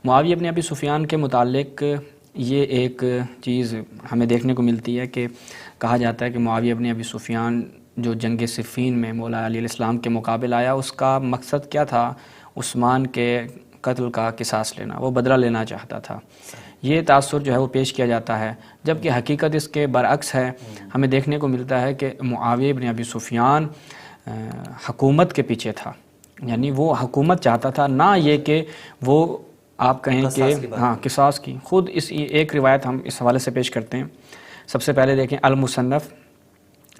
معاویہ ابن ابی سفیان کے متعلق یہ ایک چیز ہمیں دیکھنے کو ملتی ہے کہ کہا جاتا ہے کہ معاویہ ابن ابی سفیان جو جنگ صفین میں مولا علیہ السلام کے مقابل آیا، اس کا مقصد کیا تھا؟ عثمان کے قتل کا قصاص لینا، وہ بدلہ لینا چاہتا تھا۔ یہ تاثر جو ہے وہ پیش کیا جاتا ہے، جبکہ حقیقت اس کے برعکس ہے۔ ہمیں دیکھنے کو ملتا ہے کہ معاویہ ابن ابی سفیان حکومت کے پیچھے تھا، یعنی وہ حکومت چاہتا تھا، نہ یہ کہ وہ آپ کہیں کہ قصاص کی۔ خود اس ایک روایت ہم اس حوالے سے پیش کرتے ہیں۔ سب سے پہلے دیکھیں المصنف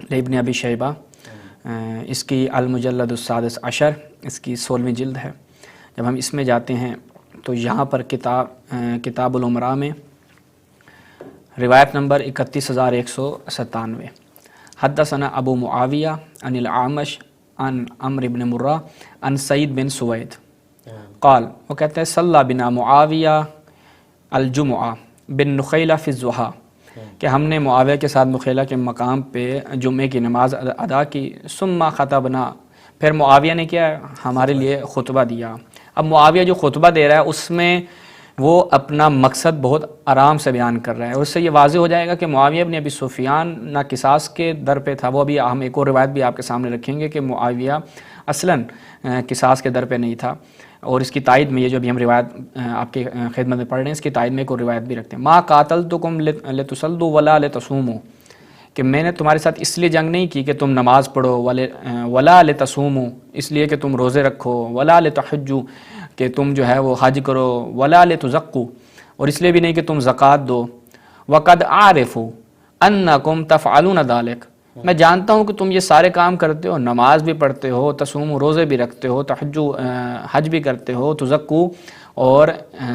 لابن ابی شیبہ، اس کی المجلد السادس عشر، اس کی 16ویں جلد ہے۔ جب ہم اس میں جاتے ہیں تو یہاں پر کتاب الامراء میں روایت نمبر 31197، حدثنا ابو معاویہ عن الاعمش عن عمرو بن مرہ عن سعید بن سوید قال، وہ کہتے ہیں صلی بنا معاویہ الجمعہ بن نخیلہ فی الضحیٰ، کہ ہم نے معاویہ کے ساتھ نخیلہ کے مقام پہ جمعے کی نماز ادا کی۔ ثم خطبنا، پھر معاویہ نے کیا ہمارے لیے خطبہ دیا۔ اب معاویہ جو خطبہ دے رہا ہے اس میں وہ اپنا مقصد بہت آرام سے بیان کر رہا ہے، اور اس سے یہ واضح ہو جائے گا کہ معاویہ ابن ابی سفیان نہ قصاص کے در پہ تھا۔ وہ بھی ہم ایک اور روایت بھی آپ کے سامنے رکھیں گے کہ معاویہ اصلاً قصاص کے در پہ نہیں تھا، اور اس کی تائید میں یہ جو ابھی ہم روایت آپ کی خدمت میں پڑھ رہے ہیں، اس کی تائید میں ایک اور روایت بھی رکھتے ہیں۔ ما قاتلتکم لتصلوا ولا لتصوموا، کہ میں نے تمہارے ساتھ اس لیے جنگ نہیں کی کہ تم نماز پڑھو، ولا لتصوموا، اس لیے کہ تم روزے رکھو، ولا لتحجوا، کہ تم جو ہے وہ حج کرو، ولا لتزکوا، اور اس لیے بھی نہیں کہ تم زکوٰۃ دو۔ وقد اعرف انکم تفعلون ذلک، میں جانتا ہوں کہ تم یہ سارے کام کرتے ہو، نماز بھی پڑھتے ہو، تصوم روزے بھی رکھتے ہو، تحجو حج بھی کرتے ہو، تزکو اور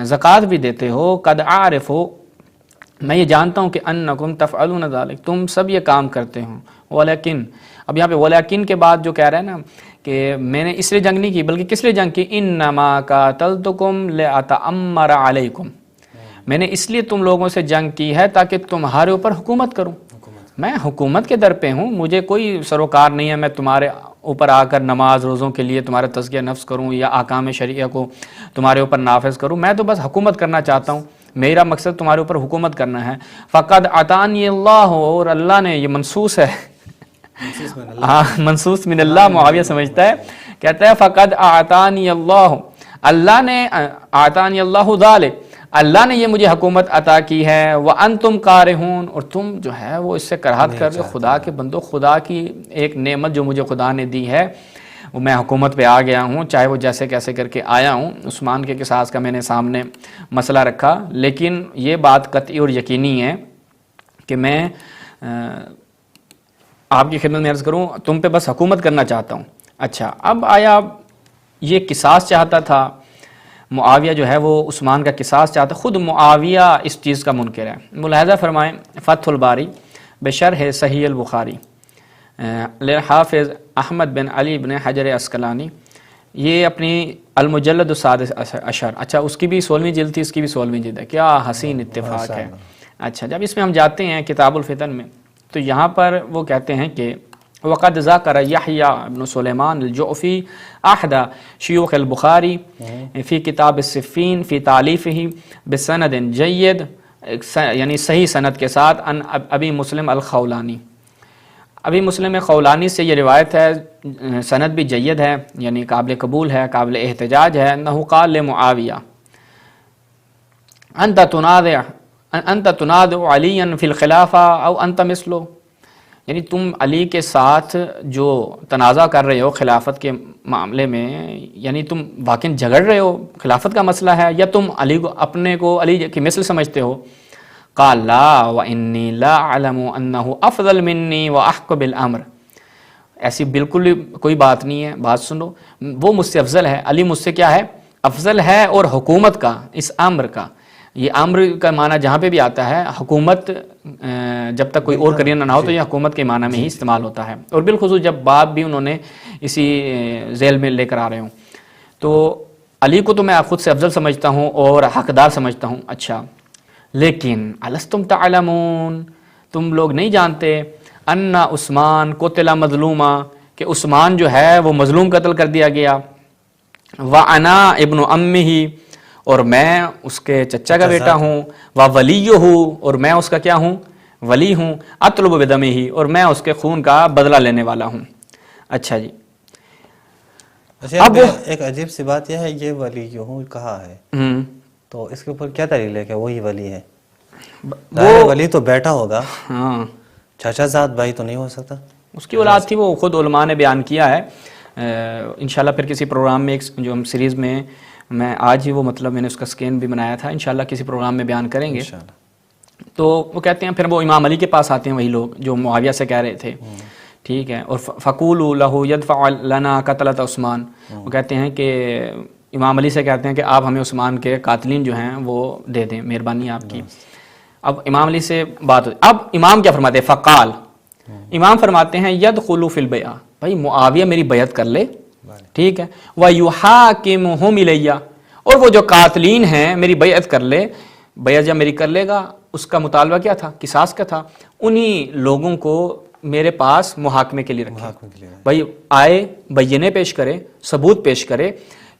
زکوٰۃ بھی دیتے ہو۔ قد اعرف، میں یہ جانتا ہوں کہ انکم تفعلون ذلک، تم سب یہ کام کرتے ہو۔ ولیکن، اب یہاں پہ ولیکن کے بعد جو کہہ رہے ہیں نا کہ میں نے اس لیے جنگ نہیں کی، بلکہ کس لیے جنگ کی؟ انما قاتلتکم لاتامر علیکم، میں نے اس لیے تم لوگوں سے جنگ کی ہے تاکہ تمہارے اوپر حکومت کروں۔ میں حکومت کے در پہ ہوں، مجھے کوئی سروکار نہیں ہے میں تمہارے اوپر آ کر نماز روزوں کے لیے تمہارا تزکیہ نفس کروں یا احکام شریعہ کو تمہارے اوپر نافذ کروں۔ میں تو بس حکومت کرنا چاہتا ہوں، میرا مقصد تمہارے اوپر حکومت کرنا ہے۔ فقد عطانی اللہ، اور اللہ نے، یہ منصوص ہے، ہاں منصوص من اللہ معاویہ سمجھتا ہے، کہتا ہے فقد اعطانی اللہ، اللہ نے اعطانی اللہ ذالک، اللہ نے یہ مجھے حکومت عطا کی ہے۔ وَأَنْتُمْ کارہون، اور تم جو ہے وہ اس سے کراہت کر رہے ہو۔ خدا کے بندو، خدا کی ایک نعمت جو مجھے خدا نے دی ہے، وہ میں حکومت پہ آ گیا ہوں، چاہے وہ جیسے کیسے کر کے آیا ہوں۔ عثمان کے قصاص کا میں نے سامنے مسئلہ رکھا، لیکن یہ بات قطعی اور یقینی ہے کہ میں آپ کی خدمت میں عرض کروں، تم پہ بس حکومت کرنا چاہتا ہوں۔ اچھا، اب آیا یہ قصاص چاہتا تھا معاویہ، جو ہے وہ عثمان کا قصاص چاہتا، خود معاویہ اس چیز کا منکر ہے۔ ملاحظہ فرمائیں فتح الباری بشرح صحیح البخاری للحافظ احمد بن علی بن حجر عسقلانی، یہ اپنی المجلد السادس عشر، اچھا اس کی بھی 16ویں جلد تھی، اس کی بھی 16ویں جلد ہے، کیا حسین اتفاق ہے۔ اچھا، جب اس میں ہم جاتے ہیں کتاب الفتن میں تو یہاں پر وہ کہتے ہیں کہ وقد ذکر یحییٰ بن سلیمان الجعفی احد شیوخ البخاری فی کتاب الصفین فی تعلیفہ بسند جید، یعنی صحیح سند کے ساتھ، ان ابی مسلم الخولانی، ابی مسلم خولانی سے یہ روایت ہے، سند بھی جید ہے، یعنی قابل قبول ہے، قابل احتجاج ہے۔ انہ قال لمعاویہ انت تنازع علیا فی الخلافہ او انت مثلہ، یعنی تم علی کے ساتھ جو تنازع کر رہے ہو خلافت کے معاملے میں، یعنی تم واقعی جھگڑ رہے ہو، خلافت کا مسئلہ ہے، یا تم علی کو اپنے کو علی کی مثل سمجھتے ہو؟ قال لا وانی لا اعلم انہ افضل منی واحق بالامر، ایسی بالکل کوئی بات نہیں ہے، بات سنو، وہ مجھ سے افضل ہے، علی مجھ سے کیا ہے؟ افضل ہے، اور حکومت کا، اس امر کا، یہ امر کا معنی جہاں پہ بھی آتا ہے حکومت، جب تک کوئی اور کرینہ نہ ہو تو یہ حکومت کے معنی میں ہی استعمال ہوتا ہے، اور بالخصوص جب باب بھی انہوں نے اسی ذیل میں لے کر آ رہے ہوں، تو علی کو تو میں خود سے افضل سمجھتا ہوں اور حقدار سمجھتا ہوں۔ اچھا، لیکن الستم تعلمون، تم لوگ نہیں جانتے، ان عثمان قتل مظلوما، کہ عثمان جو ہے وہ مظلوم قتل کر دیا گیا، وانا ابن امہ، اور میں اس کے چچا کا بیٹا ہوں، و ولیہ ہوں، اور میں اس کا کیا ہوں؟ ولی ہوں، اطلب بدمہ ہی، اور میں اس کے خون کا بدلہ لینے والا ہوں. اچھا جی، اب ایک عجیب سی بات یہ ہے، یہ ولی ہوں کہا ہے تو اس کے اوپر کیا دلیل ہے کہ وہی ولی ہے؟ وہ ولی تو بیٹا ہوگا، ہاں چاچا زاد بھائی تو نہیں ہو سکتا. اس کی اولاد تھی، وہ خود علماء نے بیان کیا ہے. انشاءاللہ پھر کسی پروگرام میں، ایک جو ہم سیریز میں آج ہی وہ مطلب میں نے اس کا سکین بھی بنایا تھا، انشاءاللہ کسی پروگرام میں بیان کریں گے. تو وہ کہتے ہیں، پھر وہ امام علی کے پاس آتے ہیں وہی لوگ جو معاویہ سے کہہ رہے تھے، ٹھیک ہے، اور فقولوا لہ یدفع لنا قتلۃ عثمان، وہ کہتے ہیں کہ امام علی سے کہتے ہیں کہ آپ ہمیں عثمان کے قاتلین جو ہیں وہ دے دیں، مہربانی آپ کی. اب امام علی سے بات ہوتی، اب امام کیا فرماتے ہیں؟ فقال، امام فرماتے ہیں یدخلوا فی البیعہ، بھائی معاویہ میری بیعت کر لے، ٹھیک ہے، وَيُحَاكِمُهُمْ إِلَيَّ، اور وہ جو قاتلین ہیں میری بیعت کر لے. بیعت جب میری کر لے گا، اس کا مطالبہ کیا تھا؟ قصاص کا تھا. انہی لوگوں کو میرے پاس محاکمے کے لیے رکھے، بھائی آئے بینے پیش کرے، ثبوت پیش کرے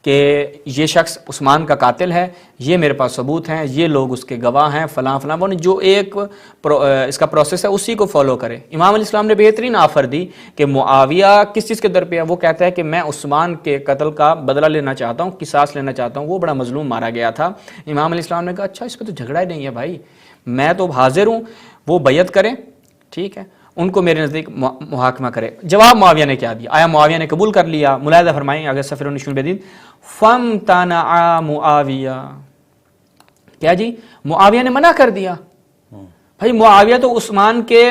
کہ یہ شخص عثمان کا قاتل ہے، یہ میرے پاس ثبوت ہیں، یہ لوگ اس کے گواہ ہیں، فلاں فلاں، جو ایک اس کا پروسیس ہے اسی کو فالو کرے. امام علیہ السلام نے بہترین آفر دی کہ معاویہ کس چیز کے در پہ ہے؟ وہ کہتا ہے کہ میں عثمان کے قتل کا بدلہ لینا چاہتا ہوں، قصاص لینا چاہتا ہوں، وہ بڑا مظلوم مارا گیا تھا. امام علیہ السلام نے کہا اچھا، اس پہ تو جھگڑا ہی نہیں ہے بھائی، میں تو حاضر ہوں، وہ بیعت کریں، ٹھیک ہے، ان کو میرے نزدیک محاکمہ کرے. جواب معاویہ نے کیا دیا؟ آیا معاویہ نے قبول کر لیا؟ ملاحظہ فرمائیں اگر صفحہ 19 بدید، فَامْتَنَعَ معاویہ، کیا جی؟ معاویہ نے منع کر دیا. بھائی معاویہ تو عثمان کے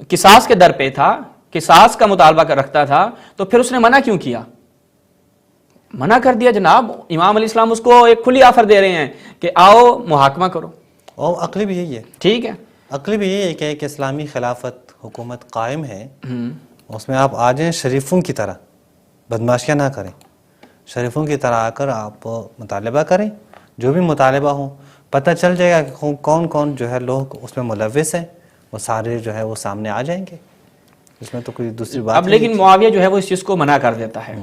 قصاص کے در پہ تھا، قصاص کا مطالبہ رکھتا تھا، تو پھر اس نے منع کیوں کیا؟ منع کر دیا جناب. امام علیہ السلام اس کو ایک کھلی آفر دے رہے ہیں کہ آؤ محاکمہ کرو. اور عقلی بھی یہی ہے، ٹھیک ہے، عقلی بھی یہی ہے کہ ایک اسلامی خلافت حکومت قائم ہے، اس میں آپ آ جائیں شریفوں کی طرح، بدماشیاں نہ کریں، شریفوں کی طرح آ کر آپ مطالبہ کریں، جو بھی مطالبہ ہوں. پتہ چل جائے گا کہ کون کون جو ہے لوگ اس میں ملوث ہیں، وہ سارے جو ہے وہ سامنے آ جائیں گے. اس میں تو کوئی دوسری بات اب لیکن معاویہ جو ہے وہ اس چیز کو منع کر دیتا ہے.